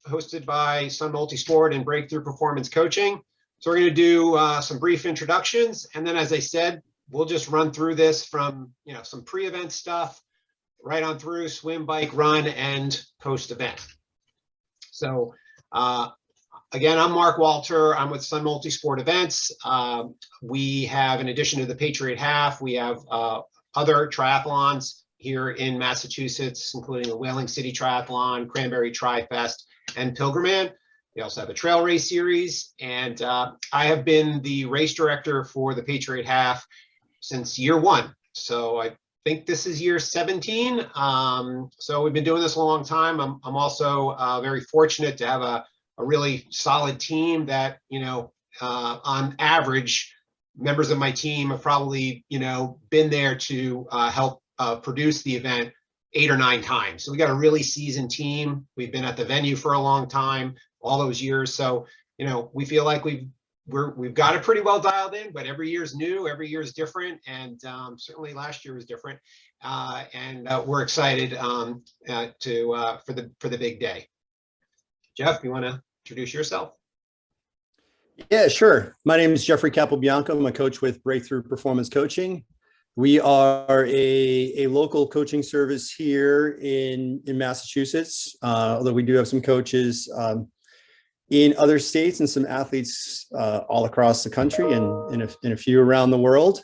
hosted by Sun Multisport and Breakthrough Performance Coaching. So we're going to do some brief introductions, and then, as I said, we'll just run through this from some pre-event stuff right on through swim, bike, run, and post-event. So again, I'm Mark Walter. I'm with Sun Multisport Events. We have, in addition to the Patriot Half, we have other triathlons here in Massachusetts, including the Whaling City Triathlon, Cranberry Tri-Fest, and Pilgrimman. We also have a trail race series, and I have been the race director for the Patriot Half since year one. So I think this is year 17. So we've been doing this a long time. I'm also very fortunate to have a really solid team that, on average, members of my team have probably, been there to help produce the event 8 or 9 times. So we got a really seasoned team. We've been at the venue for a long time, all those years. So, we feel like we've got it pretty well dialed in, but every year is new, every year is different. And certainly last year was different. And we're excited for the big day. Jeff, you want to introduce yourself? Yeah, sure. My name is Jeffrey Capobianco. I'm a coach with Breakthrough Performance Coaching. We are a local coaching service here in Massachusetts, although we do have some coaches in other states and some athletes all across the country and in a few around the world.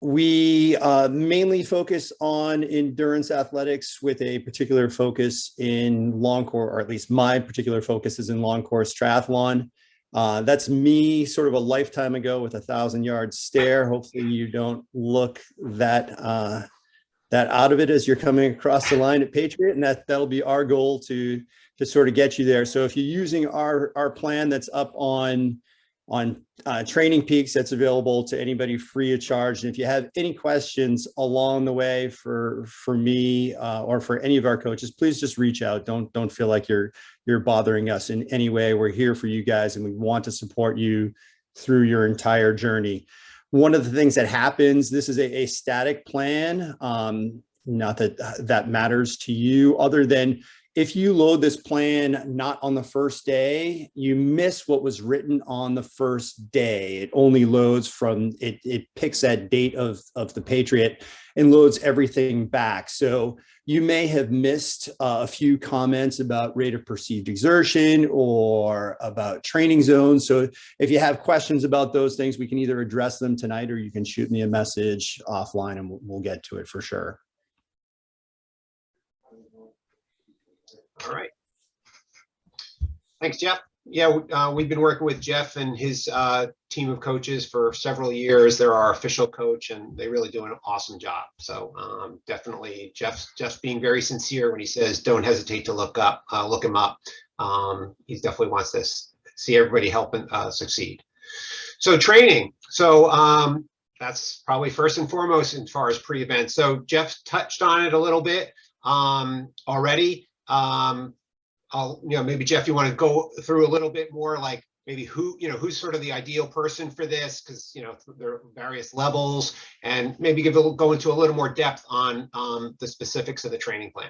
We mainly focus on endurance athletics with a particular focus in long course, or at least my particular focus is in long course triathlon. That's me sort of a lifetime ago with a 1,000-yard stare. Hopefully you don't look that out of it as you're coming across the line at Patriot, and that'll be our goal to sort of get you there. So if you're using our plan that's up on Training Peaks, that's available to anybody free of charge. And if you have any questions along the way for me or for any of our coaches, please just reach out. Don't feel like you're bothering us in any way. We're here for you guys, and we want to support you through your entire journey. One of the things that happens, this is a static plan, not that matters to you, other than if you load this plan not on the first day, you miss what was written on the first day. It only loads from, it picks that date of the Patriot and loads everything back. So you may have missed a few comments about rate of perceived exertion or about training zones. So if you have questions about those things, we can either address them tonight or you can shoot me a message offline and we'll get to it for sure. All right. Thanks, Jeff. Yeah, we've been working with Jeff and his team of coaches for several years. They're our official coach, and they really do an awesome job. So definitely, Jeff's being very sincere when he says don't hesitate to look him up. He definitely wants to see everybody help and succeed. So training. So that's probably first and foremost as far as pre-event. So Jeff touched on it a little bit already. Maybe Jeff, you want to go through a little bit more, like maybe who's sort of the ideal person for this, because there are various levels, and maybe go into a little more depth on the specifics of the training plan.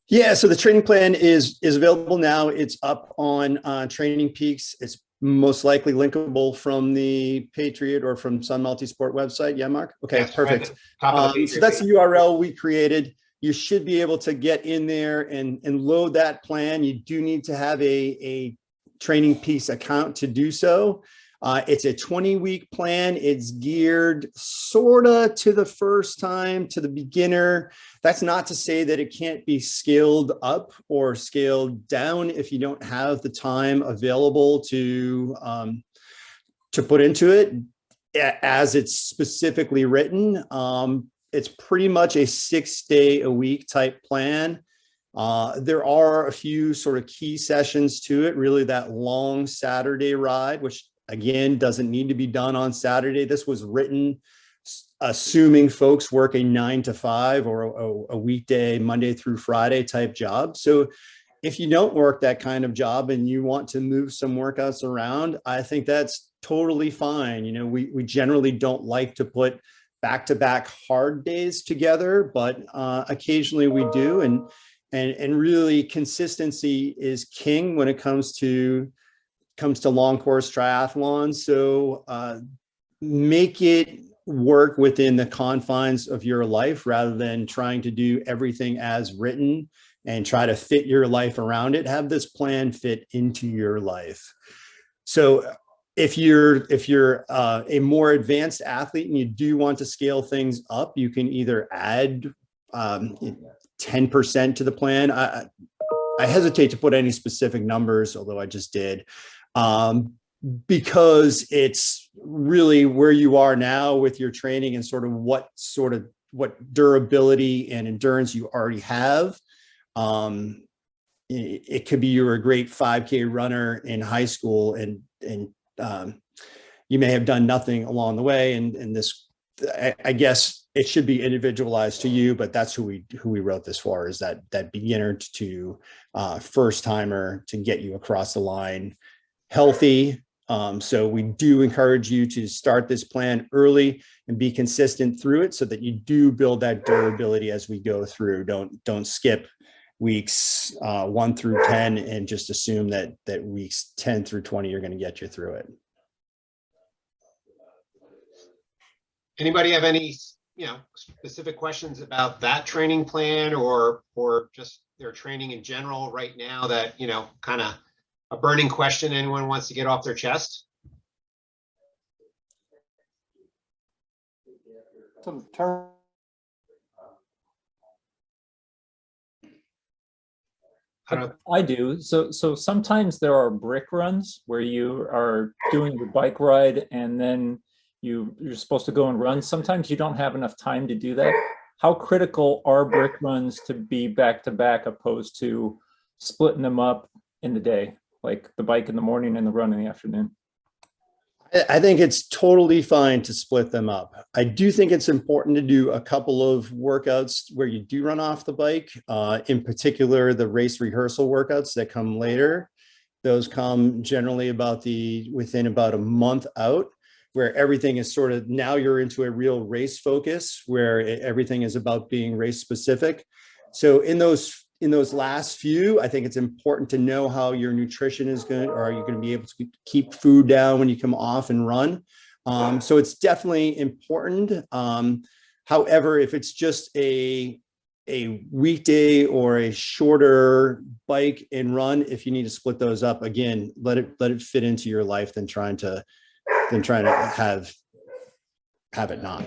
Yeah, so the training plan is available now. It's up on Training Peaks. It's most likely linkable from the Patriot or from Sun Multisport website. Yeah, Mark? Okay, yes, perfect. Right, so that's the URL we created. You should be able to get in there and load that plan. You do need to have a Training Peaks account to do so. It's a 20-week plan. It's geared sort of to the first time, to the beginner. That's not to say that it can't be scaled up or scaled down if you don't have the time available to put into it as it's specifically written. It's pretty much a 6-day-a-week type plan. There are a few sort of key sessions to it, really that long Saturday ride, which again, doesn't need to be done on Saturday. This was written assuming folks work a 9 to 5 or a weekday, Monday through Friday type job. So if you don't work that kind of job and you want to move some workouts around, I think that's totally fine. We generally don't like to put back-to-back hard days together, but occasionally we do. And and really consistency is king when it comes to long course triathlons. So make it work within the confines of your life rather than trying to do everything as written and try to fit your life around it. Have this plan fit into your life. So if you're a more advanced athlete and you do want to scale things up, you can either add 10% to the plan. I hesitate to put any specific numbers, although I just did, because it's really where you are now with your training and what durability and endurance you already have. It could be you were a great 5K runner in high school and you may have done nothing along the way. And this, I guess it should be individualized to you, but that's who we wrote this for, is that beginner to first timer to get you across the line healthy. So we do encourage you to start this plan early and be consistent through it so that you do build that durability as we go through. Don't skip weeks 1 through 10 and just assume that weeks 10 through 20 are going to get you through it. Anybody have any, specific questions about that training plan or just their training in general right now that, kind of a burning question anyone wants to get off their chest? I do. So sometimes there are brick runs where you are doing the bike ride and then you're supposed to go and run. Sometimes you don't have enough time to do that. How critical are brick runs to be back to back opposed to splitting them up in the day, like the bike in the morning and the run in the afternoon? I think it's totally fine to split them up. I do think it's important to do a couple of workouts where you do run off the bike, in particular, the race rehearsal workouts that come later. Those come generally within about a month out, where everything is now you're into a real race focus where everything is about being race specific. So in those last few, I think it's important to know how your nutrition is going, or are you going to be able to keep food down when you come off and run? So it's definitely important. However, if it's just a weekday or a shorter bike and run, if you need to split those up, again, let it fit into your life than trying to have it not.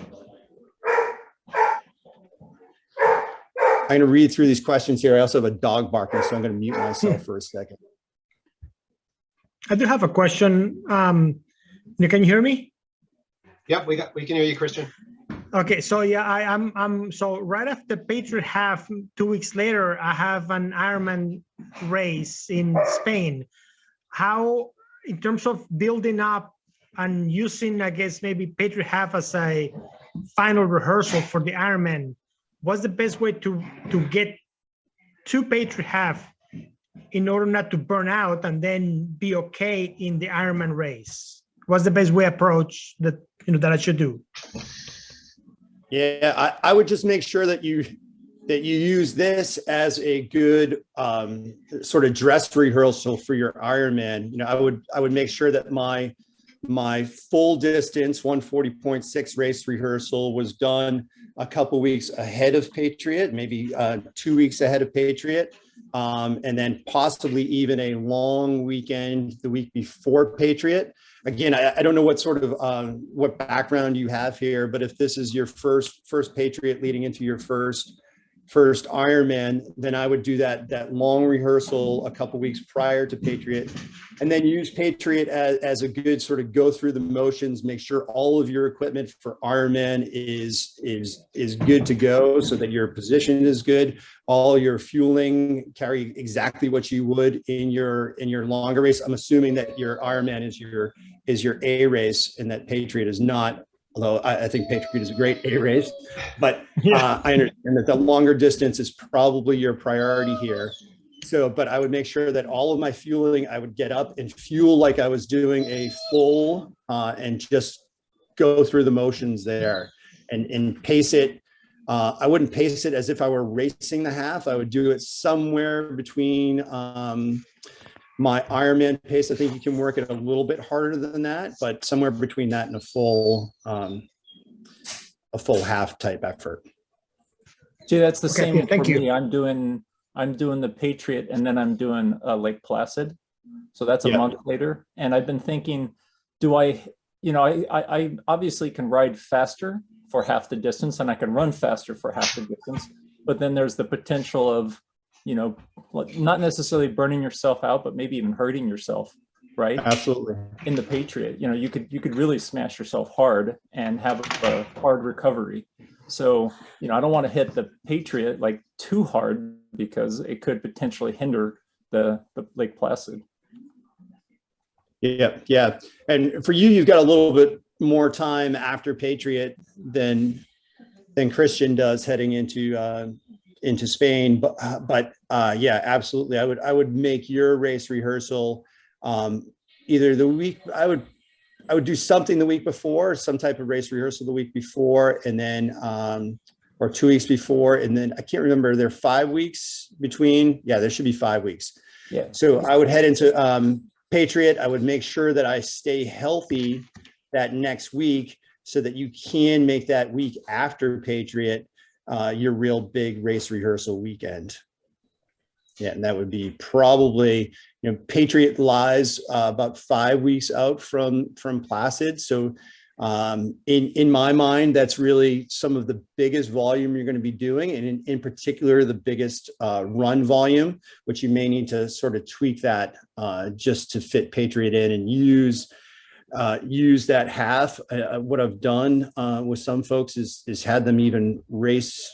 I'm going to read through these questions here. I also have a dog barking, so I'm going to mute myself for a second. I do have a question. Can you hear me? Yep, we can hear you, Christian. Okay, so yeah, I'm so right after Patriot Half, 2 weeks later, I have an Ironman race in Spain. How, in terms of building up and using, I guess, maybe Patriot Half as a final rehearsal for the Ironman, what's the best way to get to Patriot Half in order not to burn out and then be okay in the Ironman race? What's the best way approach that I should do? Yeah, I would just make sure that you use this as a good sort of dress rehearsal for your Ironman. I would make sure that my full distance 140.6 race rehearsal was done a couple weeks ahead of Patriot, maybe 2 weeks ahead of Patriot, and then possibly even a long weekend the week before Patriot. Again, I don't know what sort of what background you have here, but if this is your first Patriot leading into your first Ironman, then I would do that long rehearsal a couple weeks prior to Patriot, and then use Patriot as a good sort of go through the motions, make sure all of your equipment for Ironman is good to go so that your position is good. All your fueling, carry exactly what you would in your longer race. I'm assuming that your Ironman is your A race and that Patriot is not. Although I think Patriot is a great A race, but I understand that the longer distance is probably your priority here. So, but I would make sure that all of my fueling, I would get up and fuel like I was doing a full and just go through the motions there and pace it I wouldn't pace it as if I were racing the half. I would do it somewhere between my Ironman pace. I think you can work it a little bit harder than that, but somewhere between that and a full half type effort. See, that's the Okay, same for thank you. me. I'm doing the Patriot, and then I'm doing Lake Placid. So that's a Yeah. month later. And I've been thinking, do I obviously can ride faster for half the distance, and I can run faster for half the distance. But then there's the potential of, not necessarily burning yourself out, but maybe even hurting yourself, right? Absolutely. In the Patriot, you could really smash yourself hard and have a hard recovery. So, I don't want to hit the Patriot like too hard because it could potentially hinder the Lake Placid. Yeah. And for you, you've got a little bit more time after Patriot than Christian does heading into Spain. But yeah, absolutely. I would make your race rehearsal either the week. I would do something the week before, some type of race rehearsal the week before, and then or 2 weeks before, and then I can't remember. There are 5 weeks between. Yeah, there should be 5 weeks. Yeah. So I would head into Patriot. I would make sure that I stay healthy that next week so that you can make that week after Patriot your real big race rehearsal weekend. Yeah, and that would be probably, Patriot lies about 5 weeks out from Placid. So in my mind, that's really some of the biggest volume you're going to be doing, and in particular, the biggest run volume, which you may need to sort of tweak that just to fit Patriot in and use that half. What I've done with some folks is had them even race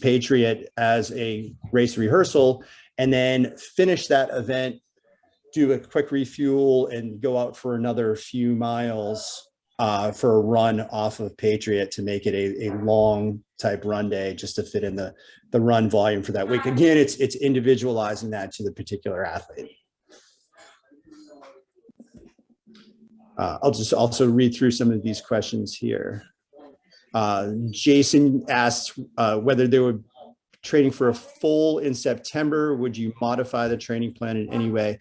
Patriot as a race rehearsal, and then finish that event, do a quick refuel, and go out for another few miles for a run off of Patriot to make it a long type run day, just to fit in the run volume for that week. Again, it's individualizing that to the particular athlete. I'll just also read through some of these questions here. Jason asked whether they were training for a full in September. Would you modify the training plan in any way?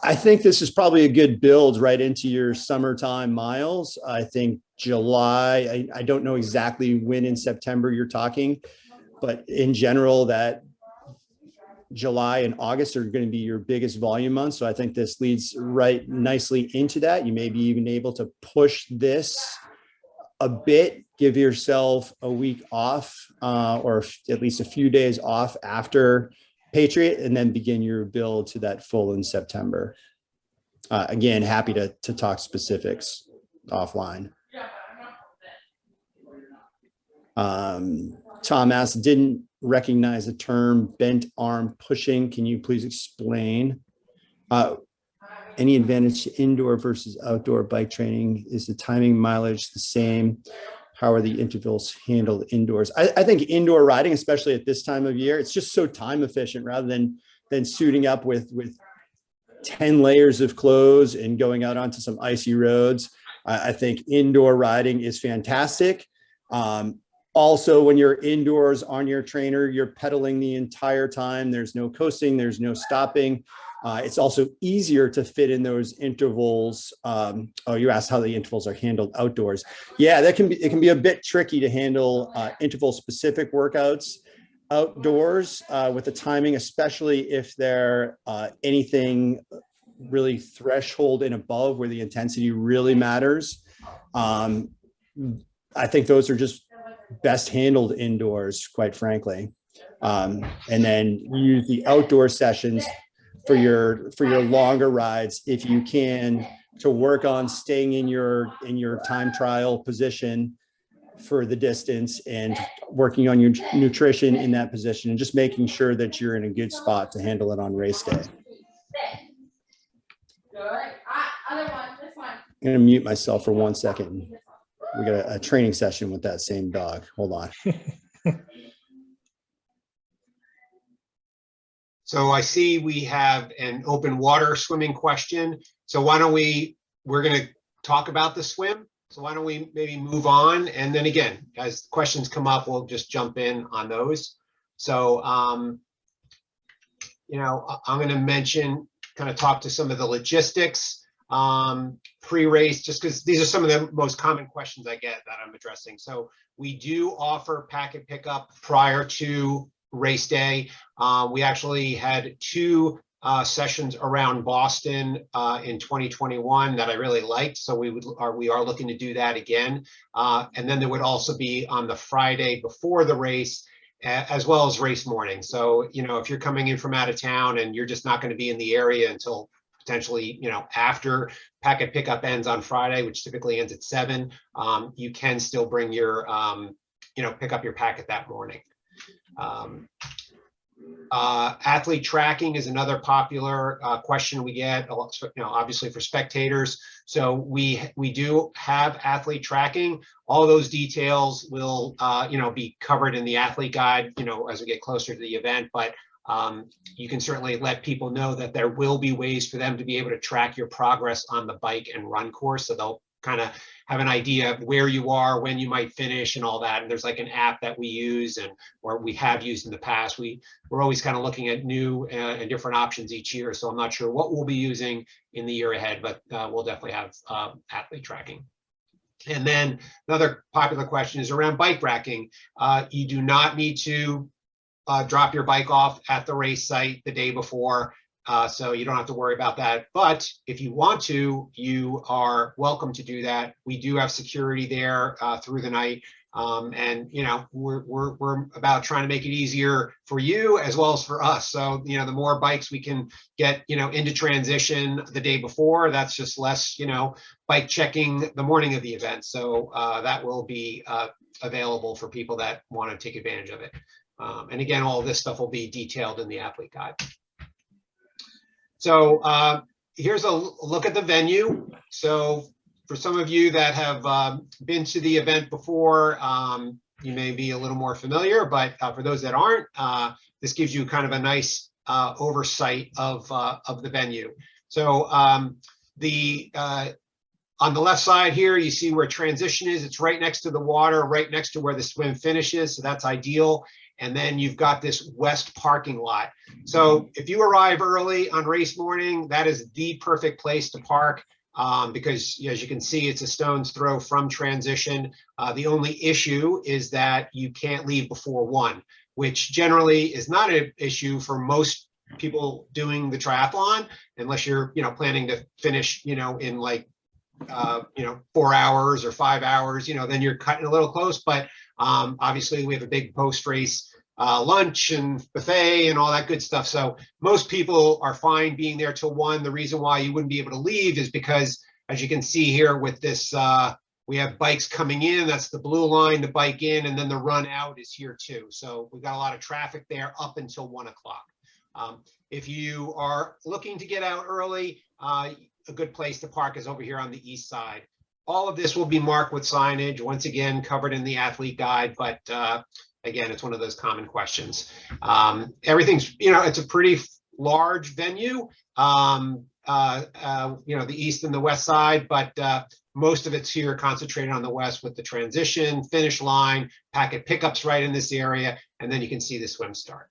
I think this is probably a good build right into your summertime miles. I think July, I don't know exactly when in September you're talking, but in general, that July and August are going to be your biggest volume months. So I think this leads right nicely into that. You may be even able to push this a bit, give yourself a week off or at least a few days off after Patriot, and then begin your build to that full in September. Again, happy to talk specifics offline. Tom asked, didn't recognize the term bent arm pushing. Can you please explain? Any advantage to indoor versus outdoor bike training? Is the timing mileage the same? How are the intervals handled indoors? I think indoor riding, especially at this time of year, it's just so time efficient rather than suiting up with 10 layers of clothes and going out onto some icy roads. I think indoor riding is fantastic. Also, when you're indoors on your trainer, you're pedaling the entire time. There's no coasting, there's no stopping. It's also easier to fit in those intervals. Oh, you asked how the intervals are handled outdoors. Yeah, it can be a bit tricky to handle interval specific workouts outdoors with the timing, especially if they're anything really threshold and above where the intensity really matters. I think those are just best handled indoors, quite frankly. And then use the outdoor sessions for your longer rides, if you can, to work on staying in your time trial position for the distance and working on your nutrition in that position and just making sure that you're in a good spot to handle it on race day. I'm going to mute myself for 1 second. We got a training session with that same dog. Hold on. So I see we have an open water swimming question. So why don't we're going to talk about the swim, So why don't we maybe move on? And then again, as questions come up, we'll just jump in on those. So, you know, I'm going to mention, kind of talk to some of the logistics pre-race, just because these are some of the most common questions I get that I'm addressing. So we do offer packet pickup prior to race day. We actually had 2 sessions around Boston in 2021 that I really liked. So we are looking to do that again. And then there would also be on the Friday before the race, as well as race morning. So, you know, if you're coming in from out of town and you're just not going to be in the area until potentially, you know, after packet pickup ends on Friday, which typically ends at 7, you can still bring your, you know, pick up your packet that morning. Athlete tracking is another popular question we get, you know, obviously for spectators. So we do have athlete tracking. All those details will, you know, be covered in the athlete guide, you know, as we get closer to the event. But you can certainly let people know that there will be ways for them to be able to track your progress on the bike and run course. So they'll kind of have an idea of where you are, when you might finish and all that. And there's like an app that we use or we have used in the past. We're always kind of looking at new and different options each year. So I'm not sure what we'll be using in the year ahead, but we'll definitely have athlete tracking. And then another popular question is around bike racking. You do not need to drop your bike off at the race site the day before. So you don't have to worry about that. But if you want to, you are welcome to do that. We do have security there through the night. And, you know, we're about trying to make it easier for you as well as for us. So, you know, the more bikes we can get, you know, into transition the day before, that's just less, you know, bike checking the morning of the event. So that will be available for people that want to take advantage of it. And again, all of this stuff will be detailed in the athlete guide. So here's a look at the venue. So for some of you that have been to the event before, you may be a little more familiar, but for those that aren't, this gives you kind of a nice oversight of the venue. So on the left side here, you see where transition is. It's right next to the water, right next to where the swim finishes. So that's ideal. And then you've got this west parking lot. So if you arrive early on race morning, that is the perfect place to park because as you can see, it's a stone's throw from transition. The only issue is that you can't leave before 1, which generally is not an issue for most people doing the triathlon, unless you're, you know, planning to finish, you know, in like, you know, 4 hours or 5 hours, you know, then you're cutting a little close. But obviously we have a big post-race lunch and buffet and all that good stuff. So most people are fine being there till 1. The reason why you wouldn't be able to leave is because, as you can see here with this, we have bikes coming in. That's the blue line, the bike in, and then the run out is here too. So we've got a lot of traffic there up until 1 o'clock. If you are looking to get out early, a good place to park is over here on the east side. All of this will be marked with signage, once again, covered in the athlete guide, but again, it's one of those common questions. Everything's, you know, it's a pretty large venue, you know, the east and the west side, but most of it's here concentrated on the west with the transition, finish line, packet pickups right in this area, and then you can see the swim start.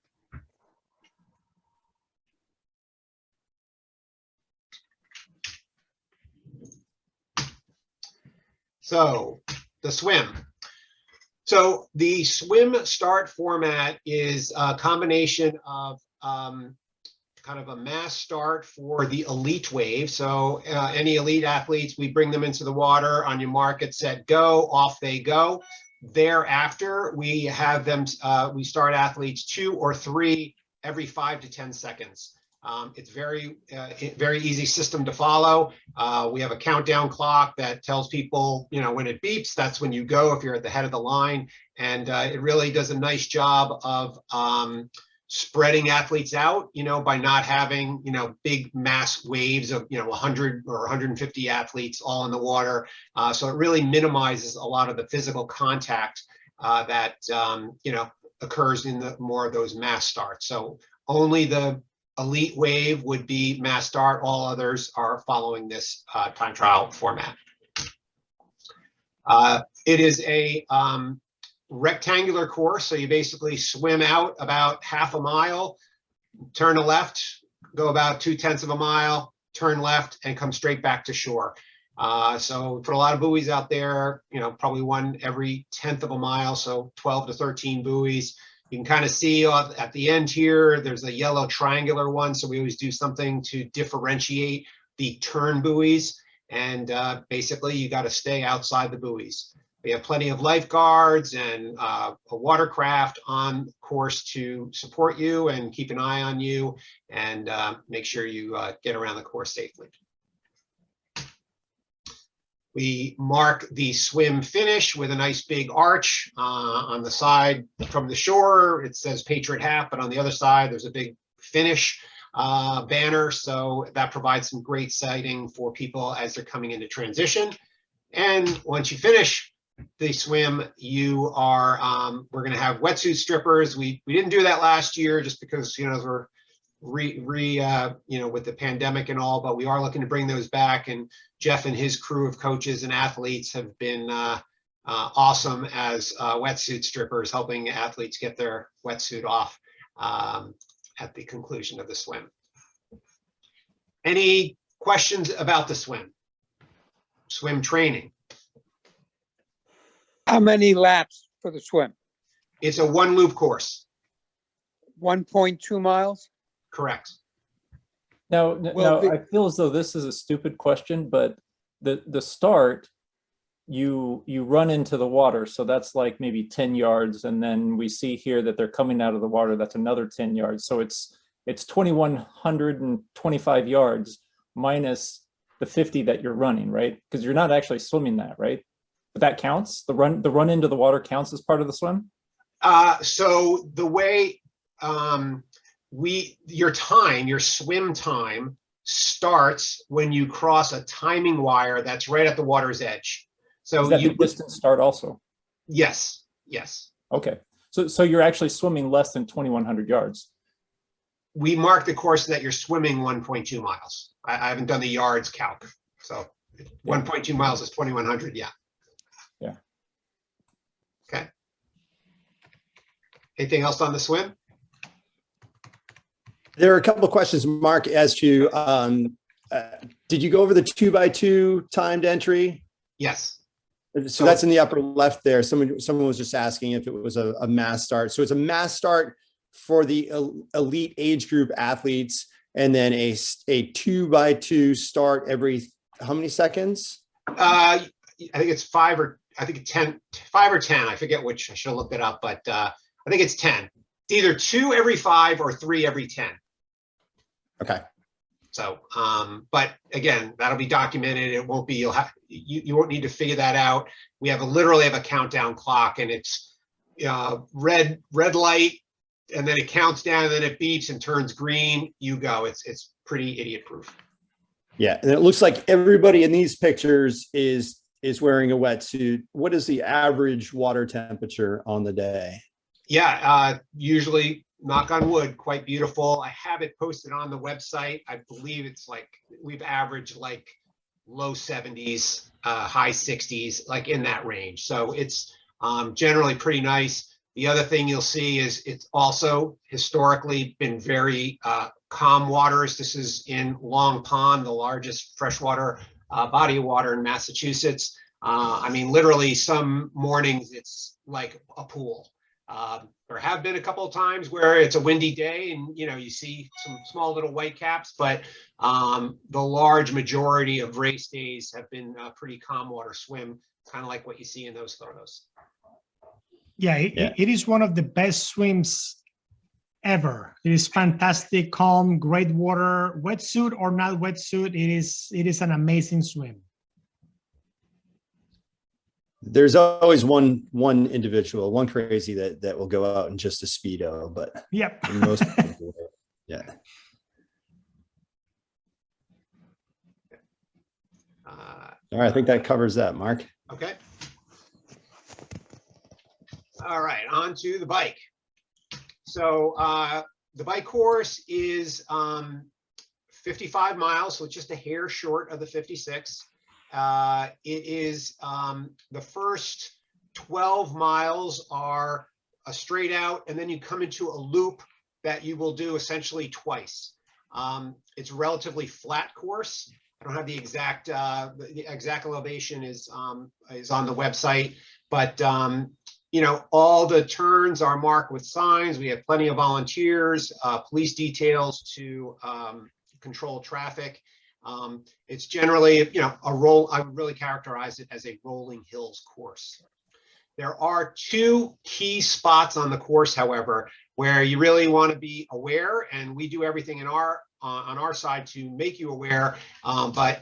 So the swim. So the swim start format is a combination of kind of a mass start for the elite wave. So any elite athletes, we bring them into the water on your mark, get set, go, off they go. Thereafter, we have them, we start athletes 2 or 3 every 5 to 10 seconds. It's very easy system to follow. We have a countdown clock that tells people, you know, when it beeps, that's when you go if you're at the head of the line. And it really does a nice job of spreading athletes out, you know, by not having, you know, big mass waves of, you know, 100 or 150 athletes all in the water. So it really minimizes a lot of the physical contact that, you know, occurs in the more of those mass starts. So only the elite wave would be mass start. All others are following this time trial format. It is a rectangular course, so you basically swim out about half a mile, turn to left, go about 2/10 of a mile, turn left, and come straight back to shore. So we put a lot of buoys out there, probably one every 1/10 of a mile, so 12 to 13 buoys. You can kind of see at the end here, there's a yellow triangular one, so we always do something to differentiate the turn buoys, and basically you got to stay outside the buoys. We have plenty of lifeguards and a watercraft on course to support you and keep an eye on you and make sure you get around the course safely. We mark the swim finish with a nice big arch on the side from the shore. It says Patriot Half, but on the other side, there's a big finish banner. So that provides some great sighting for people as they're coming into transition. And once you finish the swim, you are, we're going to have wetsuit strippers. We didn't do that last year just because, we're with the pandemic and all, but we are looking to bring those back. And Jeff and his crew of coaches and athletes have been awesome as wetsuit strippers, helping athletes get their wetsuit off at the conclusion of the swim. Any questions about the swim training? How many laps for the swim? It's a one loop course. 1.2 miles? Correct. Now, Well, I feel as though this is a stupid question, but the start, you run into the water, so that's like maybe 10 yards, and then we see here that they're coming out of the water. That's another 10 yards. So it's 2,125 yards minus the 50 that you're running, right? Because you're not actually swimming that, right? But that counts. The run into the water counts as part of the swim. So the way your swim time starts when you cross a timing wire that's right at the water's edge. So Is that the distance start also? Yes. Okay. So you're actually swimming less than 2,100 yards. We mark the course that you're swimming 1.2 miles. I haven't done the yards calc. So 1.2 miles is 2,100. Yeah. Yeah. Okay. Anything else on the swim? There are a couple of questions, Mark, as to, did you go over the 2x2 timed entry? Yes. So that's in the upper left there. Someone was just asking if it was a mass start. So it's a mass start for the elite age group athletes, and then a 2x2 start every how many seconds? I think it's 5 or 10. I forget which. I should have looked it up, but I think it's 10. It's either 2 every 5 or 3 every 10. Okay. So, but again, that'll be documented. It won't be, you won't need to figure that out. We literally have a countdown clock, and it's red light, and then it counts down, and then it beeps and turns green. You go. It's pretty idiot proof. Yeah, and it looks like everybody in these pictures is wearing a wetsuit. What is the average water temperature on the day? Yeah, usually, knock on wood, quite beautiful. I have it posted on the website. I believe it's like we've averaged like low 70s, high 60s, like in that range. So it's generally pretty nice. The other thing you'll see is it's also historically been very calm waters. This is in Long Pond, the largest freshwater body of water in Massachusetts. I mean, literally some mornings it's like a pool. There have been a couple of times where it's a windy day and, you see some small little white caps, but the large majority of race days have been pretty calm water swim, kind of like what you see in those photos. Yeah, it is one of the best swims ever. It is fantastic, calm, great water, wetsuit or not wetsuit. It is an amazing swim. There's always one individual, one crazy that will go out in just a Speedo, but yep. Most people, yeah. All right, I think that covers that, Mark. Okay. All right, on to the bike. So the bike course is 55 miles, so it's just a hair short of the 56. It is the first 12 miles are a straight out, and then you come into a loop that you will do essentially twice. It's a relatively flat course. I don't have the exact elevation is on the website, but you know, all the turns are marked with signs. We have plenty of volunteers, police details to control traffic. It's generally, you know, I would really characterize it as a rolling hills course. There are two key spots on the course, however, where you really want to be aware, and we do everything in on our side to make you aware, but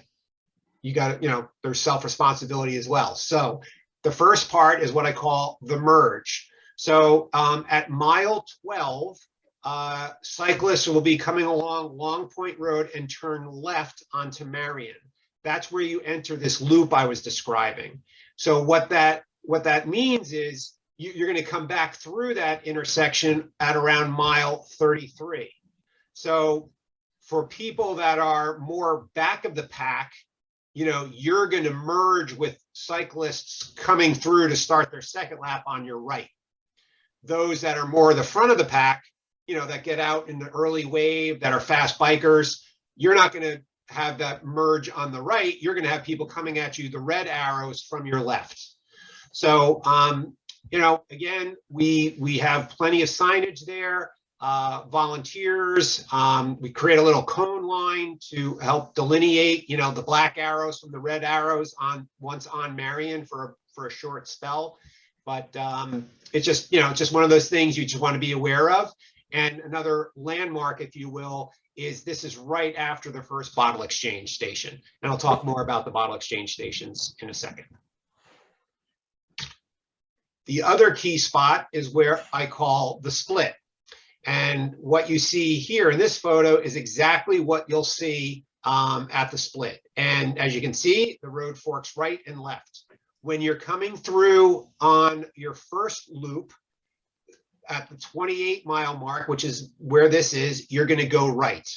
you got to, you know, there's self-responsibility as well. So the first part is what I call the merge. So at mile 12, cyclists will be coming along Long Point Road and turn left onto Marion. That's where you enter this loop I was describing. So what that means is you're going to come back through that intersection at around mile 33. So for people that are more back of the pack, you know, you're going to merge with cyclists coming through to start their second lap on your right. Those that are more the front of the pack, you know, that get out in the early wave, that are fast bikers, you're not going to have that merge on the right. You're going to have people coming at you, the red arrows from your left. So, you know, again, we have plenty of signage there, volunteers. We create a little cone line to help delineate, you know, the black arrows from the red arrows once on Marion for a short spell. But it's just, you know, it's just one of those things you just want to be aware of. And another landmark, if you will, is this is right after the first bottle exchange station. And I'll talk more about the bottle exchange stations in a second. The other key spot is where I call the split. And what you see here in this photo is exactly what you'll see at the split. And as you can see, the road forks right and left. When you're coming through on your first loop at the 28-mile mark, which is where this is, you're going to go right.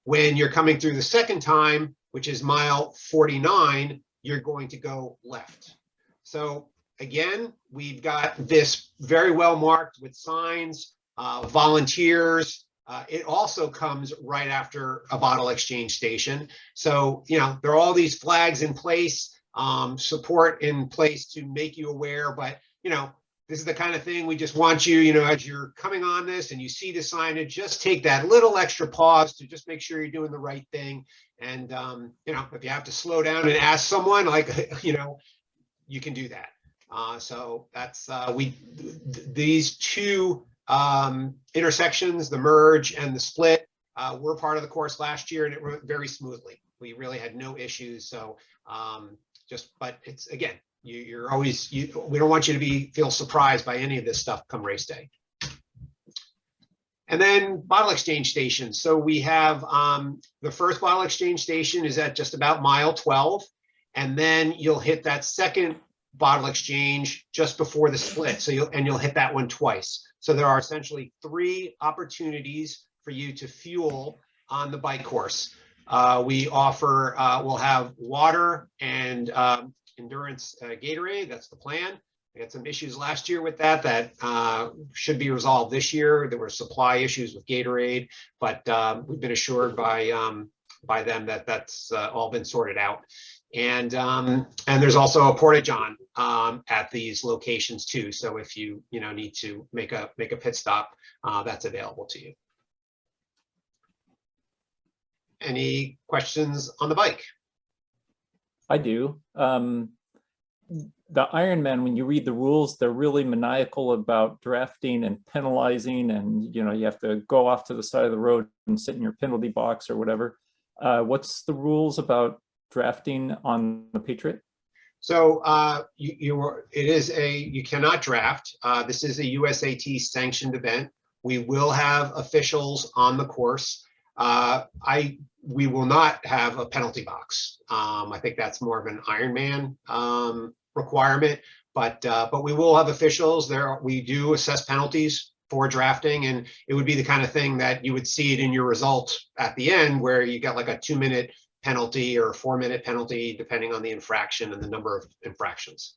When you're coming through the second time, which is mile 49, you're going to go left. So again, we've got this very well marked with signs, volunteers. It also comes right after a bottle exchange station. So, you know, there are all these flags in place, support in place to make you aware, but, you know, this is the kind of thing we just want you, you know, as you're coming on this and you see the signage, just take that little extra pause to just make sure you're doing the right thing. And, you know, if you have to slow down and ask someone, like, you know, you can do that. So that's, these two intersections, the merge and the split, were part of the course last year, and it went very smoothly. We really had no issues. So but it's, again, you're always, we don't want you to feel surprised by any of this stuff come race day. And then bottle exchange stations. So we have the first bottle exchange station is at just about mile 12. And then you'll hit that second bottle exchange just before the split. So you'll hit that one twice. So there are essentially 3 opportunities for you to fuel on the bike course. We offer, we'll have water and endurance Gatorade. That's the plan. We had some issues last year with that should be resolved this year. There were supply issues with Gatorade, but we've been assured by them that that's all been sorted out. And there's also a porta-john at these locations too. So if you need to make a pit stop, that's available to you. Any questions on the bike? I do. The Ironman, when you read the rules, they're really maniacal about drafting and penalizing, and you have to go off to the side of the road and sit in your penalty box or whatever. What's the rules about drafting on the Patriot? So you cannot draft. This is a USAT sanctioned event. We will have officials on the course. We will not have a penalty box. I think that's more of an Ironman requirement, but we will have officials there. We do assess penalties for drafting, and it would be the kind of thing that you would see it in your result at the end, where you got like a 2-minute penalty or a 4-minute penalty, depending on the infraction and the number of infractions.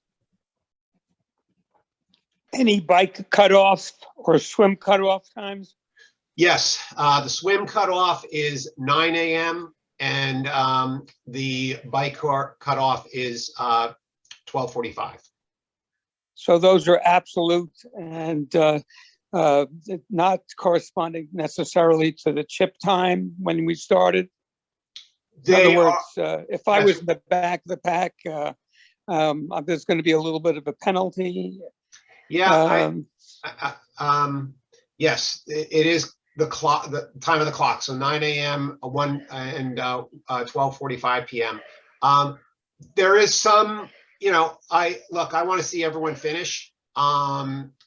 Any bike cutoff or swim cutoff times? Yes, the swim cutoff is 9 a.m. and the bike cutoff is 12:45. So those are absolute and not corresponding necessarily to the chip time when we started. In They other words, are, if I was in the back of the pack, there's going to be a little bit of a penalty. yeah, yes, it is the clock, the time of the clock. So 9 a.m., 12:45 p.m. There is some, I want to see everyone finish.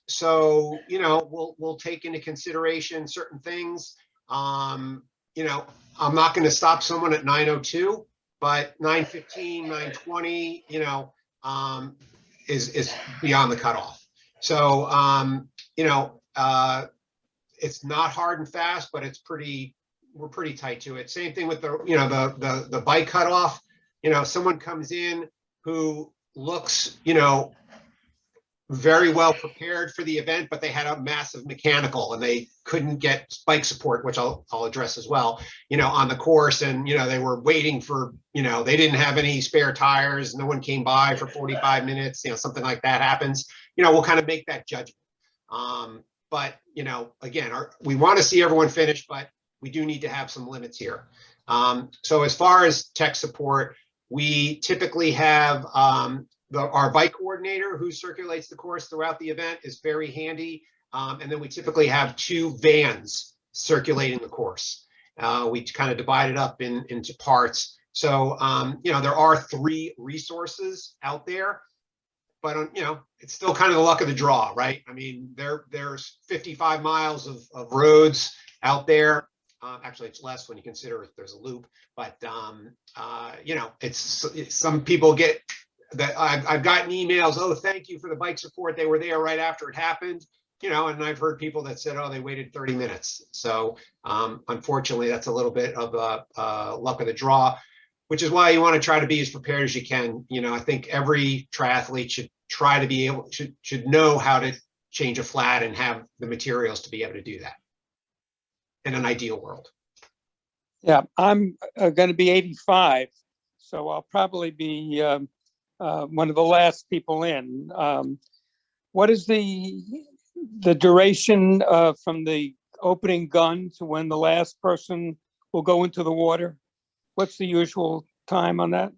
So, we'll take into consideration certain things. I'm not going to stop someone at 9:02, but 9:15, 9:20, is beyond the cutoff. So, it's not hard and fast, but we're pretty tight to it. Same thing with the bike cutoff. Someone comes in who looks, very well prepared for the event, but they had a massive mechanical and they couldn't get bike support, which I'll address as well, on the course. And, they were waiting for, they didn't have any spare tires. No one came by for 45 minutes, something like that happens, we'll kind of make that judgment. But, again, we want to see everyone finish, but we do need to have some limits here. So as far as tech support, we typically have our bike coordinator who circulates the course throughout the event is very handy. And then we typically have 2 vans circulating the course. We kind of divide it up into parts. So, there are 3 resources out there, but, it's still kind of the luck of the draw, right? I mean, there's 55 miles of roads out there. Actually, it's less when you consider there's a loop, but, it's some people get that I've gotten emails, oh, thank you for the bike support. They were there right after it happened, and I've heard people that said, oh, they waited 30 minutes. So unfortunately, that's a little bit of a luck of the draw, which is why you want to try to be as prepared as you can. I think every triathlete should try to be able, should know how to change a flat and have the materials to be able to do that in an ideal world. Yeah, I'm going to be 85, so I'll probably be one of the last people in. What is the duration from the opening gun to when the last person will go into the water? What's the usual time on that?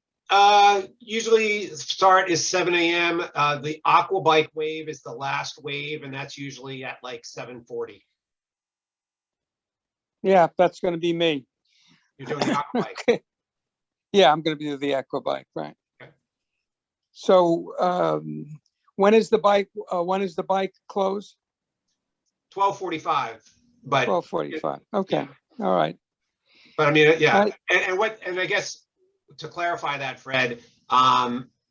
Usually start is 7 a.m. The aqua bike wave is the last wave, and that's usually at like 7:40. Yeah, that's going to be me. You're doing the aqua bike. Okay. Yeah, I'm going to be the aqua bike, right? Okay. So when is the bike close? 12:45. But 12:45. Okay. Yeah. All right. But I mean, yeah, and I guess to clarify that, Fred,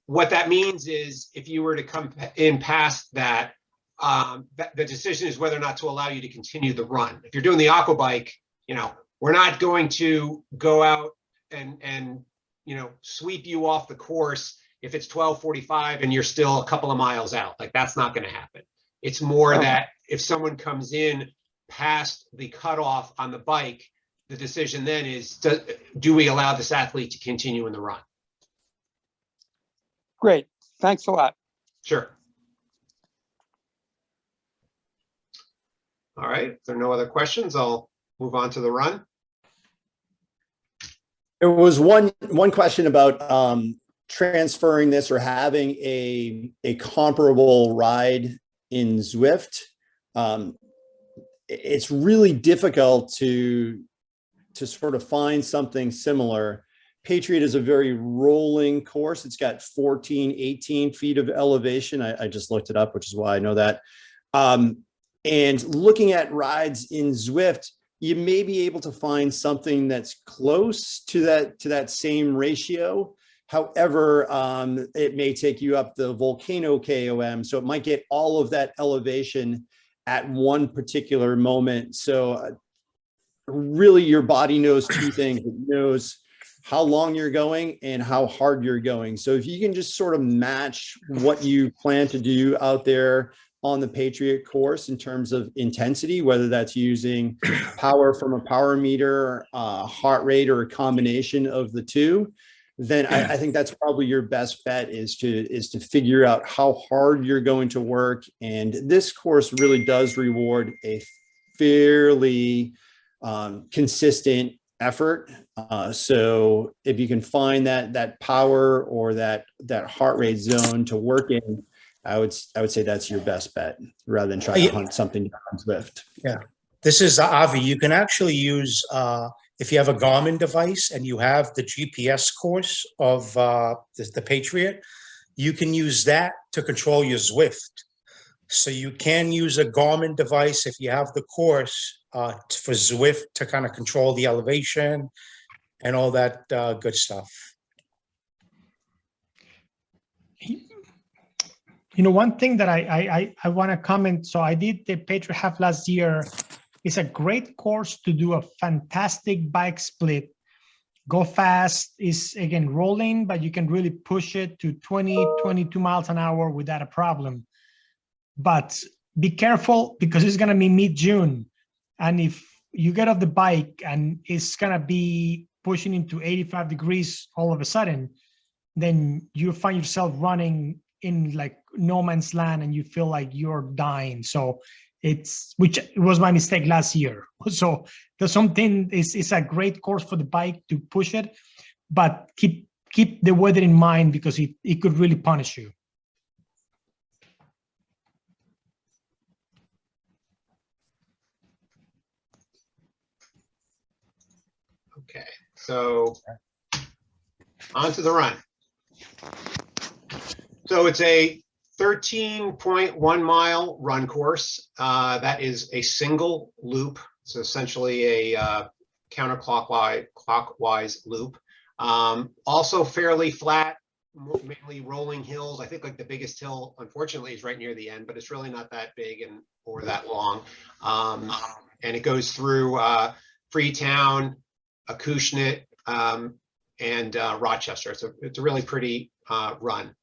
what that means is if you were to come in past that, the decision is whether or not to allow you to continue the run. If you're doing the aqua bike, we're not going to go out and sweep you off the course if it's 12:45 and you're still a couple of miles out. Like, that's not going to happen. It's more that if someone comes in past the cutoff on the bike, the decision then is, do we allow this athlete to continue in the run? Great. Thanks a lot. Sure. All right. If there are no other questions, I'll move on to the run. There was one question about transferring this or having a comparable ride in Zwift. It's really difficult to sort of find something similar. Patriot is a very rolling course. It's got 14, 18 feet of elevation. I just looked it up, which is why I know that. And looking at rides in Zwift, you may be able to find something that's close to that same ratio. However, it may take you up the volcano KOM, so it might get all of that elevation at one particular moment. So really, your body knows 2 things. It knows how long you're going and how hard you're going. So if you can just sort of match what you plan to do out there on the Patriot course in terms of intensity, whether that's using power from a power meter, heart rate, or a combination of the two, then I think that's probably your best bet, is to figure out how hard you're going to work. And this course really does reward a fairly consistent effort. So if you can find that power or that heart rate zone to work in, I would say that's your best bet, rather than trying to hunt something down on Zwift. Yeah, this is Avi. You can actually use, if you have a Garmin device and you have the GPS course of the Patriot, you can use that to control your Zwift. So you can use a Garmin device if you have the course for Zwift to kind of control the elevation and all that good stuff. You know, one thing that I want to comment. So I did the Patriot Half last year. It's a great course to do a fantastic bike split. Go fast is, again, rolling, but you can really push it to 20, 22 miles an hour without a problem. But be careful, because it's going to be mid-June. And if you get off the bike and it's going to be pushing into 85 degrees all of a sudden, then you find yourself running in like no man's land and you feel like you're dying. So which was my mistake last year. So there's something, it's a great course for the bike to push it, but keep the weather in mind, because it could really punish you. Okay, so on to the run. So it's a 13.1 mile run course. That is a single loop. So essentially a counterclockwise loop. Also fairly flat, mainly rolling hills. I think like the biggest hill, unfortunately, is right near the end, but it's really not that big or that long. And it goes through Freetown, Acushnet, and Rochester. It's a really pretty run.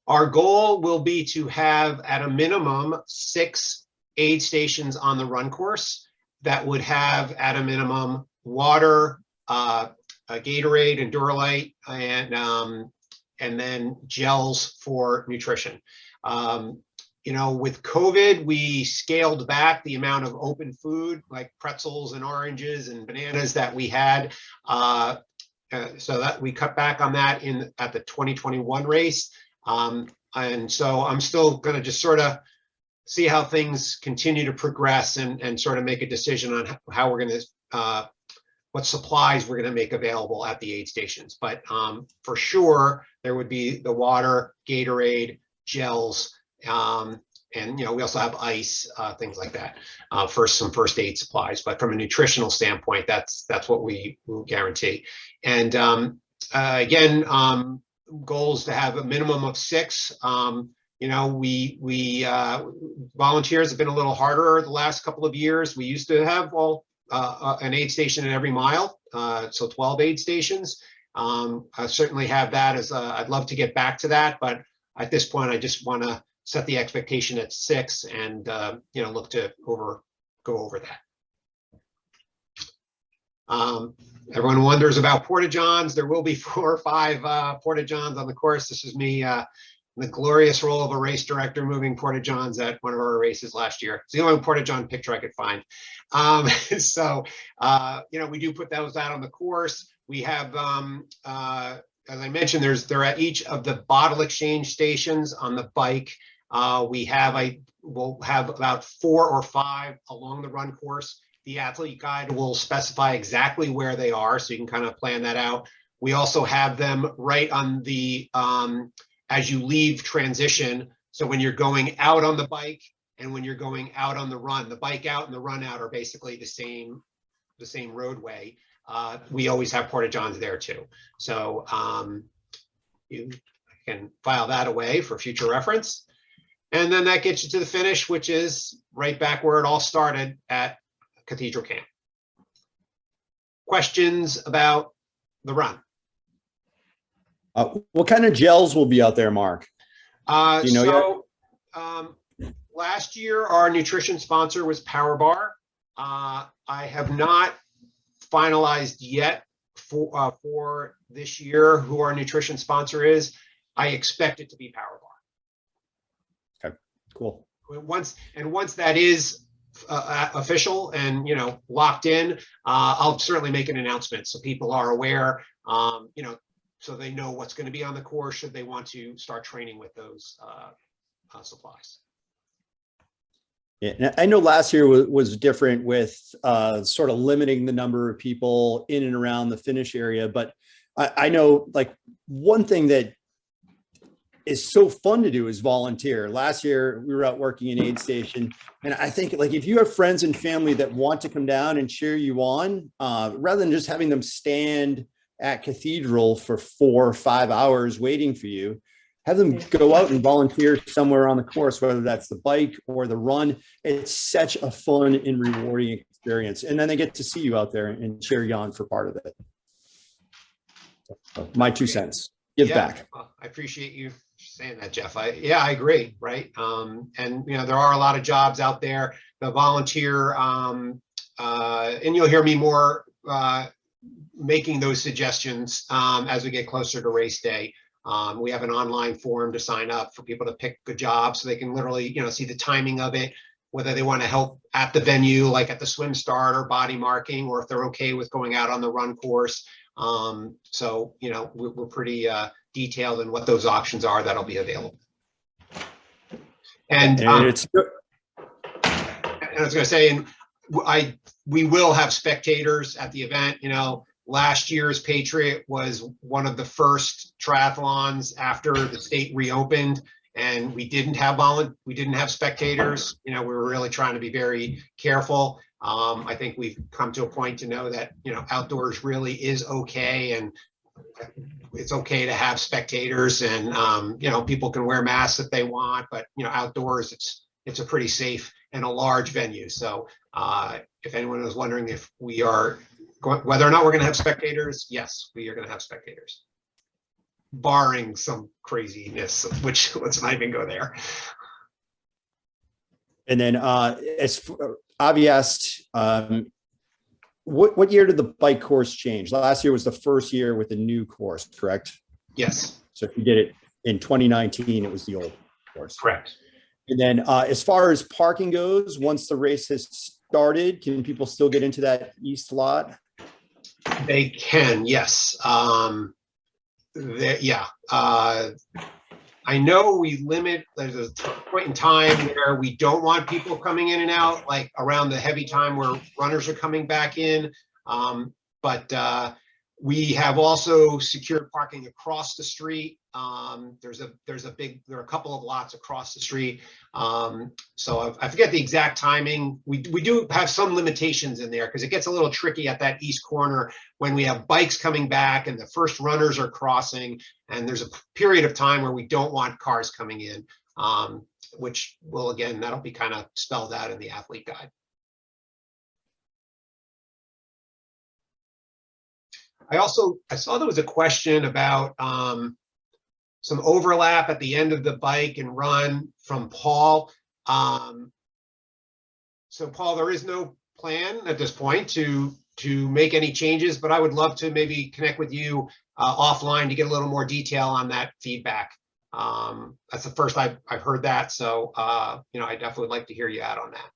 Our goal will be to have at a minimum 6 aid stations on the run course that would have at a minimum water, a Gatorade and Duralite, and then gels for nutrition. You know, with COVID, we scaled back the amount of open food like pretzels and oranges and bananas that we had. So that we cut back on that at the 2021 race. And so I'm still going to just sort of see how things continue to progress and sort of make a decision on how we're going to, what supplies we're going to make available at the aid stations. But for sure, there would be the water, Gatorade, gels, and you know, we also have ice, things like that, for some first aid supplies. But from a nutritional standpoint, that's what we will guarantee. And again, goals to have a minimum of 6. You know, we volunteers have been a little harder the last couple of years. We used to have an aid station in every mile, so 12 aid stations. I certainly have that as I'd love to get back to that, but at this point, I just want to set the expectation at 6 and you know, look to go over that. Everyone wonders about porta-johns. There will be 4 or 5 porta-johns on the course. This is me in the glorious role of a race director moving porta-johns at one of our races last year. It's the only porta-john picture I could find. So you know, we do put those out on the course. We have as I mentioned, they're at each of the bottle exchange stations on the bike. We'll have about 4 or 5 along the run course. The athlete guide will specify exactly where they are, so you can kind of plan that out. We also have them right on the, as you leave transition. So when you're going out on the bike and when you're going out on the run, the bike out and the run out are basically the same roadway. We always have porta-johns there too. So you can file that away for future reference. And then that gets you to the finish, which is right back where it all started at Cathedral Camp. Questions about the run. What kind of gels will be out there, Mark? Do you know Last year, our nutrition sponsor was Power Bar. I have not finalized yet for this year who our nutrition sponsor is. I expect it to be Power Bar. Okay, cool. Once that is official and locked in, I'll certainly make an announcement so people are aware. So they know what's going to be on the course should they want to start training with those supplies. Yeah, I know last year was different with sort of limiting the number of people in and around the finish area, but I know like one thing that is so fun to do is volunteer. Last year we were out working in aid station, and I think like if you have friends and family that want to come down and cheer you on, rather than just having them stand at Cathedral for 4 or 5 hours waiting for you, have them go out and volunteer somewhere on the course, whether that's the bike or the run. It's such a fun and rewarding experience. And then they get to see you out there and cheer you on for part of it. So, my 2 cents. Give back. Well, I appreciate you saying that, Jeff. I agree, right? And there are a lot of jobs out there. The volunteer, and you'll hear me more making those suggestions as we get closer to race day. We have an online form to sign up for people to pick a job so they can literally, see the timing of it, whether they want to help at the venue, like at the swim start or body marking, or if they're okay with going out on the run course. So, we're pretty detailed in what those options are that'll be available. And I was going to say, we will have spectators at the event. Last year's Patriot was one of the first triathlons after the state reopened, and we didn't have spectators. We were really trying to be very careful. I think we've come to a point to know that outdoors really is okay, and it's okay to have spectators, and people can wear masks if they want, but outdoors it's a pretty safe and a large venue. So if anyone was wondering if we are whether or not we're going to have spectators, yes, we are going to have spectators, barring some craziness, which let's not even go there. And then as Avi asked, what year did the bike course change? Last year was the first year with the new course, correct? Yes. So if you did it in 2019, it was the old course. Correct. And then as far as parking goes, once the race has started, can people still get into that east lot? They can, yes. I know we limit, there's a point in time where we don't want people coming in and out, like around the heavy time where runners are coming back in. But we have also secured parking across the street. There are a couple of lots across the street. So I forget the exact timing. We do have some limitations in there because it gets a little tricky at that east corner when we have bikes coming back and the first runners are crossing, and there's a period of time where we don't want cars coming in, which will, again, that'll be kind of spelled out in the athlete guide. I saw there was a question about some overlap at the end of the bike and run from Paul. So Paul, there is no plan at this point to make any changes, but I would love to maybe connect with you offline to get a little more detail on that feedback. That's the first I've heard that. So, I definitely would like to hear you out on that.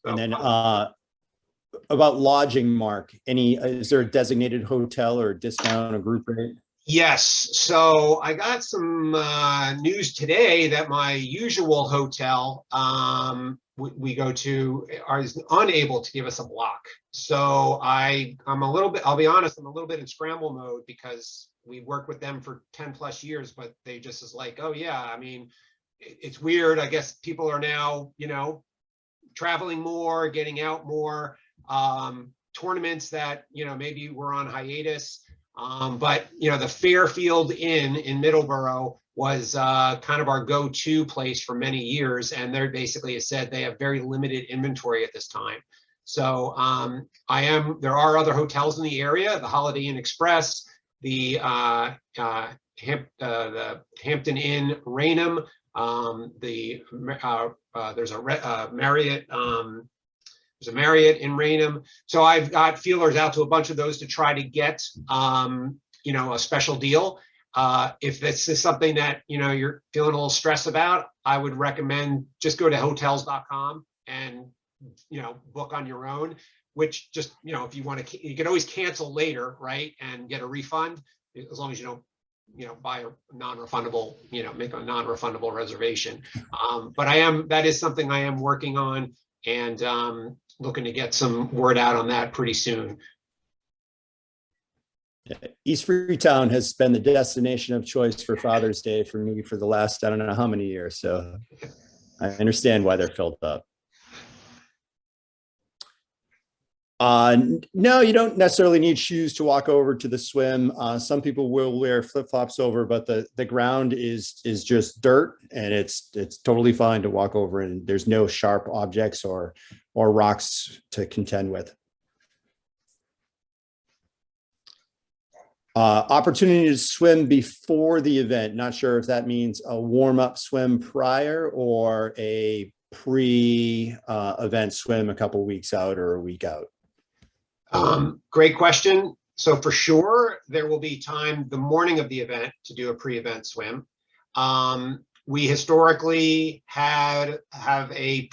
And then about lodging, Mark, is there a designated hotel or a discount or group rate? Yes. So I got some news today that my usual hotel we go to is unable to give us a block. So I'm a little bit, I'll be honest, I'm a little bit in scramble mode because we worked with them for 10 plus years, but they just is like, oh yeah, I mean, it's weird. I guess people are now, traveling more, getting out more, tournaments that, maybe were on hiatus. But, the Fairfield Inn in Middleborough was kind of our go-to place for many years. And they're basically said they have very limited inventory at this time. So there are other hotels in the area, the Holiday Inn Express, the Hampton Inn Raynham, there's a Marriott, there's a Marriott in Raynham. So I've got feelers out to a bunch of those to try to get, a special deal. If this is something that, you're feeling a little stressed about, I would recommend just go to hotels.com and, book on your own, which just, if you want to, you can always cancel later, right? And get a refund as long as you don't, buy a non-refundable, make a non-refundable reservation. But that is something I am working on, and looking to get some word out on that pretty soon. East Freetown has been the destination of choice for Father's Day for me for the last, I don't know how many years. So I understand why they're filled up. No, you don't necessarily need shoes to walk over to the swim. Some people will wear flip-flops over, but the ground is just dirt, and it's totally fine to walk over, and there's no sharp objects or rocks to contend with. Opportunity to swim before the event. Not sure if that means a warm-up swim prior or a pre-event swim a couple weeks out or a week out. Great question. So for sure, there will be time the morning of the event to do a pre-event swim. We historically have a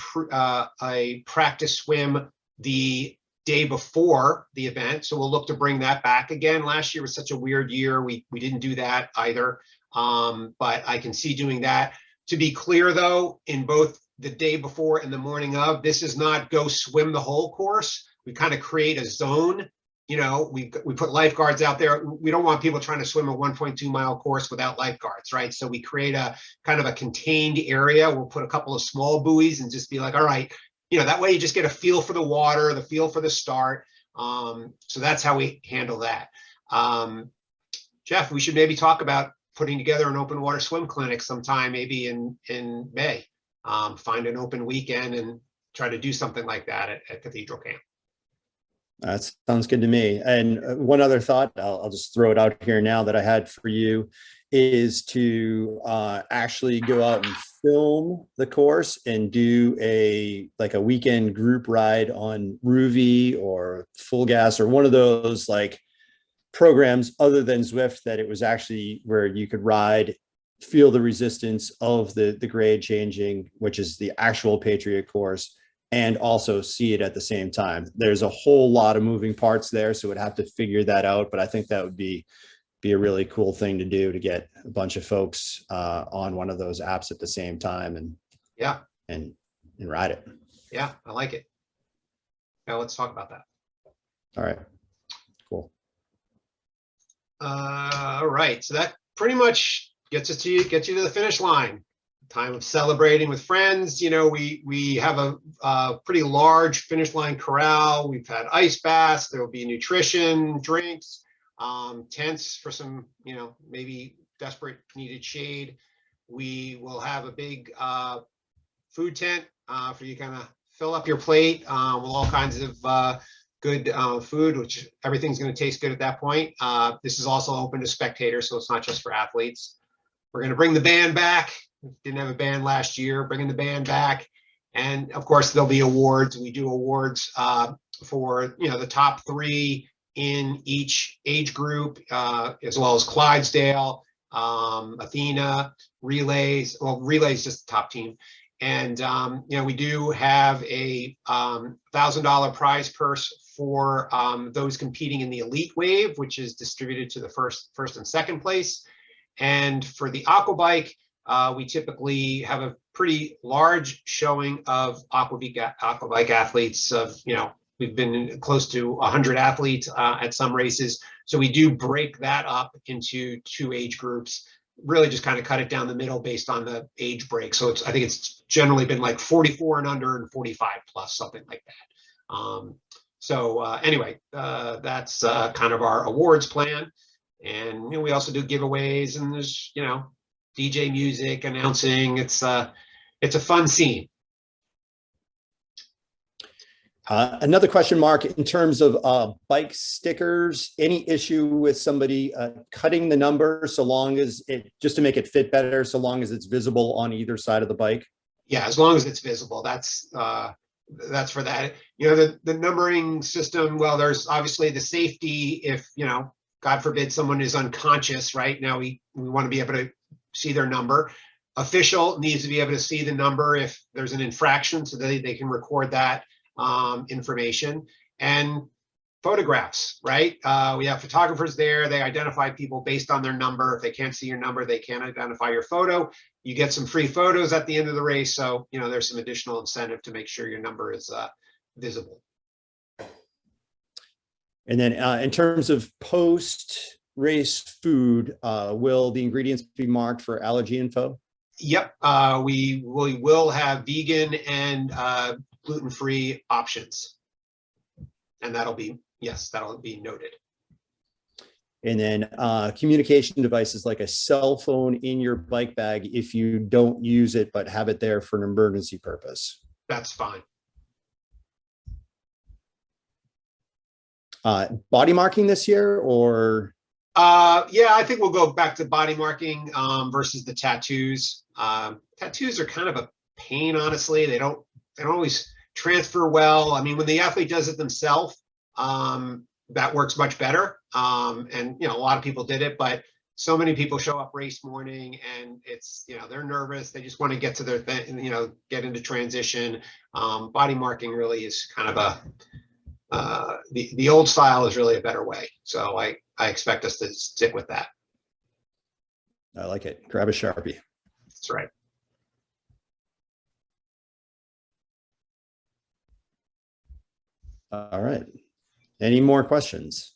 practice swim the day before the event, so we'll look to bring that back again. Last year was such a weird year, we didn't do that either, but I can see doing that. To be clear though, in both the day before and the morning of, this is not go swim the whole course. We kind of create a zone. We put lifeguards out there. We don't want people trying to swim a 1.2 mile course without lifeguards, right? So we create a kind of a contained area. We'll put a couple of small buoys and just be like, all right, that way you just get a feel for the water, the feel for the start. So that's how we handle that. Jeff, we should maybe talk about putting together an open water swim clinic sometime, maybe in May. Find an open weekend and try to do something like that at Cathedral Camp. That sounds good to me. And one other thought, I'll just throw it out here now, that I had for you is to actually go out and film the course and do a weekend group ride on Ruby or Full Gas or one of those programs other than Zwift, that it was actually where you could ride, feel the resistance of the grade changing, which is the actual Patriot course, and also see it at the same time. There's a whole lot of moving parts there, so we'd have to figure that out. But I think that would be a really cool thing to do, to get a bunch of folks on one of those apps at the same time and ride it. Yeah, I like it. Now let's talk about that. All right, cool. All right, so that pretty much gets you to the finish line. Time of celebrating with friends. We have a pretty large finish line corral. We've had ice baths. There will be nutrition, drinks, tents for some, maybe desperate needed shade. We will have a big food tent for you kind of fill up your plate with all kinds of good food, which everything's going to taste good at that point. This is also open to spectators, so it's not just for athletes. We're going to bring the band back. Didn't have a band last year, bringing the band back. And of course, there'll be awards. We do awards for, the top 3 in each age group, as well as Clydesdale, Athena, relays. Well, relays just the top team. And, we do have a $1,000 prize purse for those competing in the elite wave, which is distributed to the first and second place. And for the aquabike, we typically have a pretty large showing of aquabike athletes. We've been close to 100 athletes at some races. So we do break that up into 2 age groups, really just kind of cut it down the middle based on the age break. So I think it's generally been like 44 and under and 45 plus, something like that. Anyway, that's kind of our awards plan. And we also do giveaways, and there's DJ music, announcing. It's a fun scene. Another question mark in terms of bike stickers, any issue with somebody cutting the number so long as just to make it fit better, so long as it's visible on either side of the bike? Yeah, as long as it's visible, that's for that. The numbering system, well, there's obviously the safety if, God forbid someone is unconscious, right? Now we want to be able to see their number. Official needs to be able to see the number if there's an infraction so they can record that information. And photographs, right? We have photographers there. They identify people based on their number. If they can't see your number, they can't identify your photo. You get some free photos at the end of the race. So, there's some additional incentive to make sure your number is visible. And then in terms of post-race food, will the ingredients be marked for allergy info? Yep. We will have vegan and gluten-free options. And that'll be noted. And then communication devices like a cell phone in your bike bag if you don't use it, but have it there for an emergency purpose. That's fine. Body marking this year or? Yeah, I think we'll go back to body marking versus the tattoos. Tattoos are kind of a pain, honestly. They don't always transfer well. I mean, when the athlete does it themselves, that works much better. And a lot of people did it, but so many people show up race morning and it's, they're nervous. They just want to get to their thing, get into transition. Body marking really is kind of the old style is really a better way. So I expect us to stick with that. I like it. Grab a Sharpie. That's right. All right. Any more questions?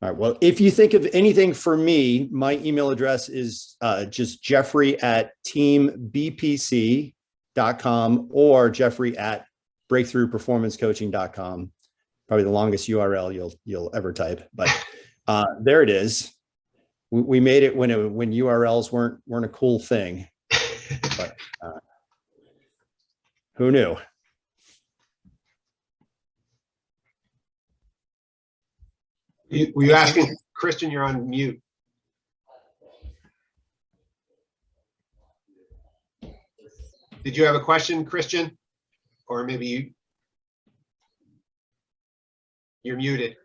All right. Well, if you think of anything for me, my email address is just jeffrey@teambpc.com or jeffrey@breakthroughperformancecoaching.com. Probably the longest URL you'll ever type, but there it is. We made it when URLs weren't a cool thing, but who knew? Were you asking, Christian? You're on mute. Did you have a question, Christian? Or maybe you're muted.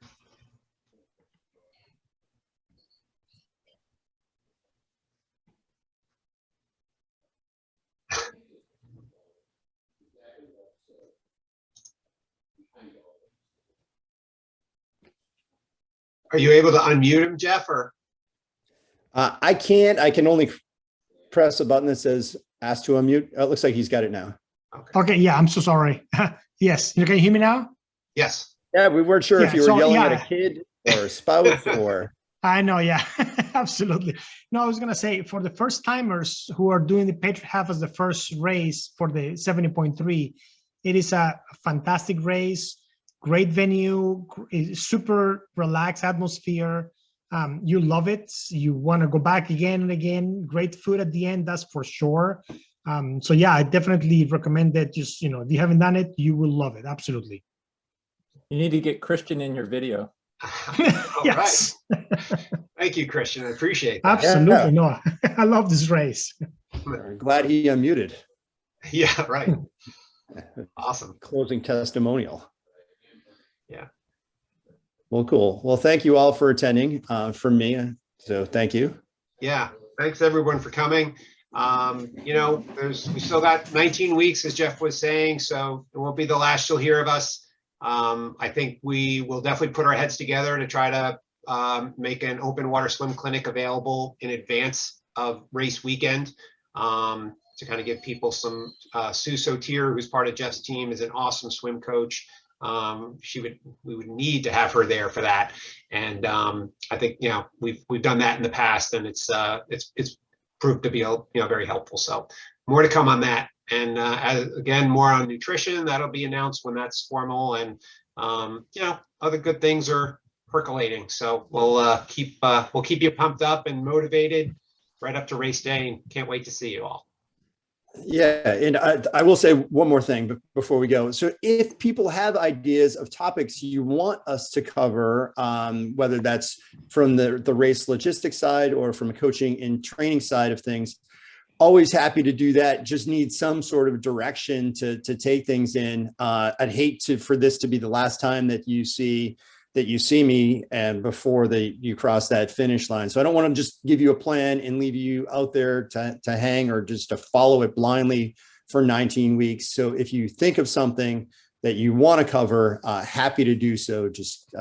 Are you able to unmute him, Jeff? Or I can't. I can only press a button that says "Ask to unmute." It looks like he's got it now. Okay. Yeah, I'm so sorry. Yes. Can you hear me now? Yes. Yeah, we weren't sure if you were so, yelling yeah. at a kid or a spouse or. I know. Yeah, absolutely. No, I was going to say for the first timers who are doing the Patriot Half as the first race for the 70.3, it is a fantastic race. Great venue, super relaxed atmosphere. You love it. You want to go back again and again. Great food at the end, that's for sure. So yeah, I definitely recommend that. Just, if you haven't done it, you will love it. Absolutely. You need to get Christian in your video. Yes. Right. Thank you, Christian. I appreciate that. Absolutely. Yeah. No, I love this race. I'm glad he unmuted. Yeah, right. Awesome. Closing testimonial. Yeah. Well, cool. Well, thank you all for attending from me. So thank you. Yeah. Thanks everyone for coming. We still got 19 weeks, as Jeff was saying, so it won't be the last you'll hear of us. I think we will definitely put our heads together to try to make an open water swim clinic available in advance of race weekend to kind of give people some. Sue Sotier, who's part of Jeff's team, is an awesome swim coach. We would need to have her there for that, and I think we've done that in the past, and it's proved to be very helpful. So more to come on that, and again, more on nutrition that'll be announced when that's formal, and other good things are percolating. So we'll keep you pumped up and motivated right up to race day, and can't wait to see you all. Yeah, and I will say one more thing before we go. So if people have ideas of topics you want us to cover, whether that's from the race logistics side or from a coaching and training side of things, always happy to do that. Just need some sort of direction to take things in. I'd hate for this to be the last time that you see me and before you cross that finish line. So I don't want to just give you a plan and leave you out there to hang or just to follow it blindly for 19 weeks. So if you think of something that you want to cover, happy to do so. Just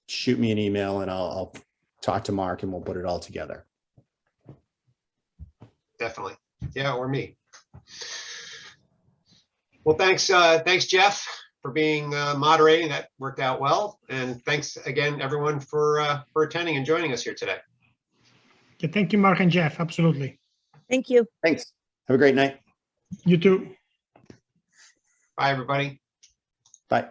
shoot me an email and I'll talk to Mark and we'll put it all together. Definitely. Yeah, or me. Well, thanks, Jeff, for being moderating. That worked out well. And thanks again, everyone, for attending and joining us here today. Okay, thank you, Mark and Jeff. Absolutely. Thank you. Thanks. Have a great night. You too. Bye, everybody. Bye.